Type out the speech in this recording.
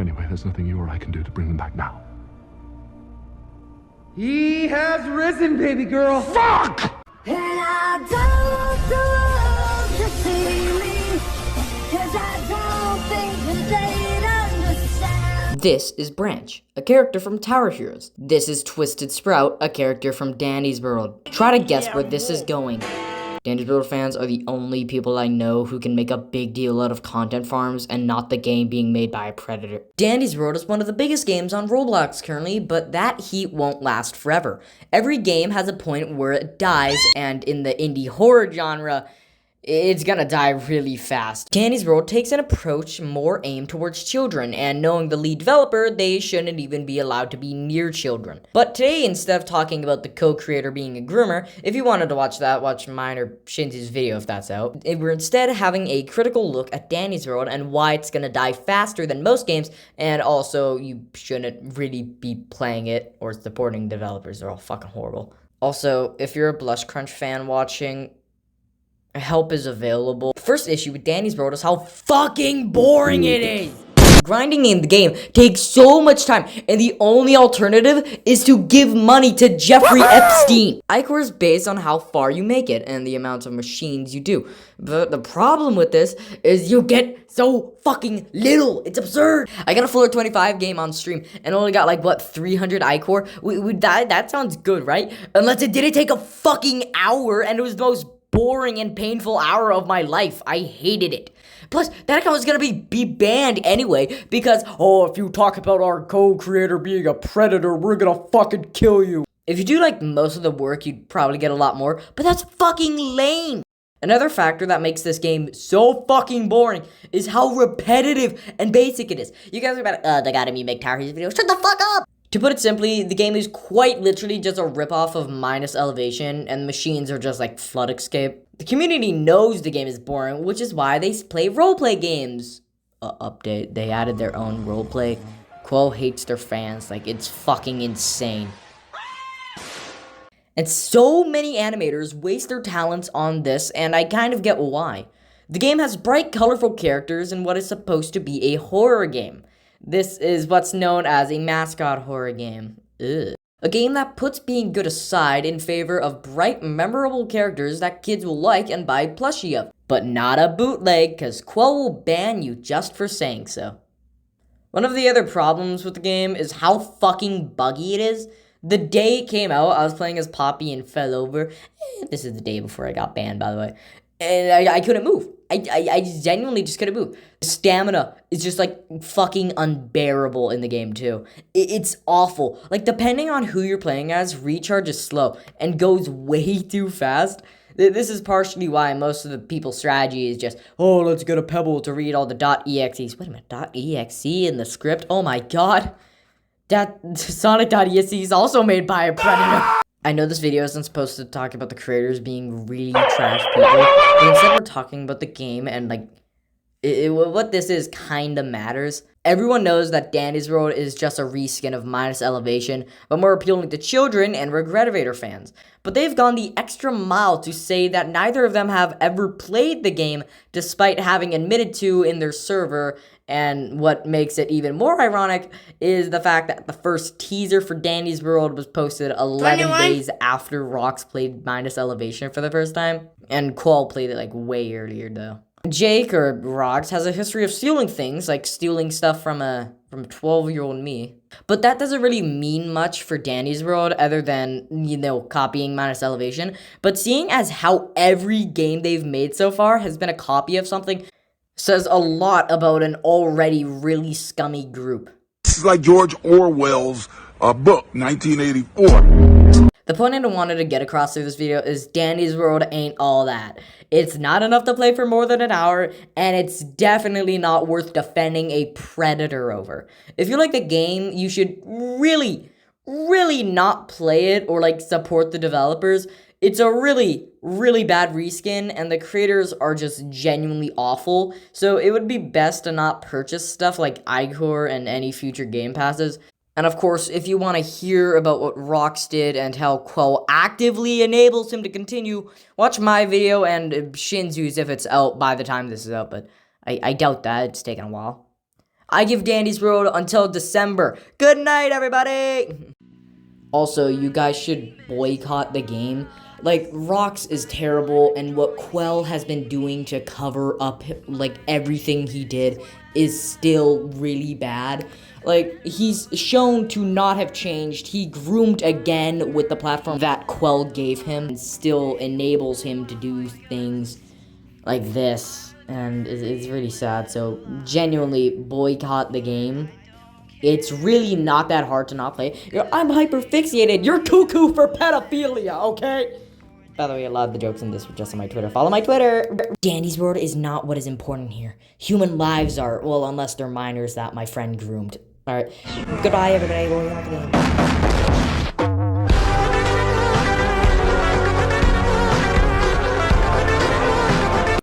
Anyway, there's nothing you or I can do to bring them back now. He has risen, baby girl. Fuck! And I don't want the world to see me, 'cause I don't think that they'd understand. This is Branch, a character from Tower Heroes. This is Twisted Sprout, a character from Danny's World. Try to guess where this is going. Danny's World fans are the only people I know who can make a big deal out of content farms and not the game being made by a predator. Danny's World is one of the biggest games on Roblox currently, but that heat won't last forever. Every game has a point where it dies, and in the indie horror genre, it's gonna die really fast. Danny's World takes an approach more aimed towards children, and knowing the lead developer, they shouldn't even be allowed to be near children. But today, instead of talking about the co-creator being a groomer, if you wanted to watch that, watch mine or Shinzy's video if that's out. We're instead having a critical look at Danny's World and why it's gonna die faster than most games, and also you shouldn't really be playing it or supporting developers. They're all fucking horrible. Also, if you're a Blush Crunch fan watching, help is available. The first issue with Danny's World is how fucking boring it is. Grinding in the game takes so much time, and the only alternative is to give money to Jeffrey Epstein. Ichor is based on how far you make it and the amount of machines you do. But the problem with this is you get so fucking little. It's absurd. I got a Floor 25 game on stream and only got like, what, 300 Ichor? That sounds good, right? Unless it didn't take a fucking hour and it was the most boring and painful hour of my life. I hated it. Plus, that account was gonna be banned anyway because, oh, if you talk about our co-creator being a predator, we're gonna fucking kill you. If you do like most of the work, you'd probably get a lot more, but that's fucking lame. Another factor that makes this game so fucking boring is how repetitive and basic it is. You guys are about, they gotta me make Tower Heroes videos. Shut the fuck up! To put it simply, the game is quite literally just a ripoff of Minus Elevation, and the machines are just like Flood Escape. The community knows the game is boring, which is why they play roleplay games. Update, they added their own roleplay. Quo hates their fans, like it's fucking insane. And so many animators waste their talents on this, and I kind of get why. The game has bright, colorful characters in what is supposed to be a horror game. This is what's known as a mascot horror game. Ugh. A game that puts being good aside in favor of bright, memorable characters that kids will like and buy plushie of. But not a bootleg, cause Quo will ban you just for saying so. One of the other problems with the game is how fucking buggy it is. The day it came out, I was playing as Poppy and fell over. This is the day before I got banned, by the way. And I couldn't move. I genuinely just couldn't move. Stamina is just like fucking unbearable in the game too. It's awful. Like depending on who you're playing as, recharge is slow and goes way too fast. This is partially why most of the people's strategy is just, oh, let's get a pebble to read all the .exes. Wait a minute, .exe in the script? Oh my god. That Sonic.exe is also made by a predator. I know this video isn't supposed to talk about the creators being really trash people, but instead we're talking about the game and like, what this is kinda matters. Everyone knows that Danny's World is just a reskin of Minus Elevation, but more appealing to children and Regretivator fans. But they've gone the extra mile to say that neither of them have ever played the game, despite having admitted to in their server. And what makes it even more ironic is the fact that the first teaser for Danny's World was posted 11 days after Rox played Minus Elevation for the first time. And Qual played it like way earlier though. Jake, or Rox, has a history of stealing things, like stealing stuff from 12-year-old me. But that doesn't really mean much for Danny's World other than, you know, copying Minus Elevation. But seeing as how every game they've made so far has been a copy of something says a lot about an already really scummy group. This is like George Orwell's book, 1984. The point I wanted to get across through this video is Danny's World ain't all that. It's not enough to play for more than an hour, and it's definitely not worth defending a predator over. If you like the game, you should really not play it or like support the developers. It's a really bad reskin, and the creators are just genuinely awful, so it would be best to not purchase stuff like Ichor and any future Game Passes. And of course, if you want to hear about what Rox did and how Quo actively enables him to continue, watch my video and Shinzu's if it's out by the time this is out, but I doubt that. It's taken a while. I give Dandy's World until December. Good night, everybody! Also, you guys should boycott the game. Like, Rox is terrible, and what Quell has been doing to cover up, like, everything he did is still really bad. Like, he's shown to not have changed. He groomed again with the platform that Quell gave him, and still enables him to do things like this. And it's really sad, so genuinely boycott the game. It's really not that hard to not play. I'm hyper-fixated. You're cuckoo for pedophilia, okay? By the way, a lot of the jokes in this were just on my Twitter. Follow my Twitter. Dandy's World is not what is important here. Human lives are, well, unless they're minors that my friend groomed. Alright, goodbye, everybody. We'll be back again.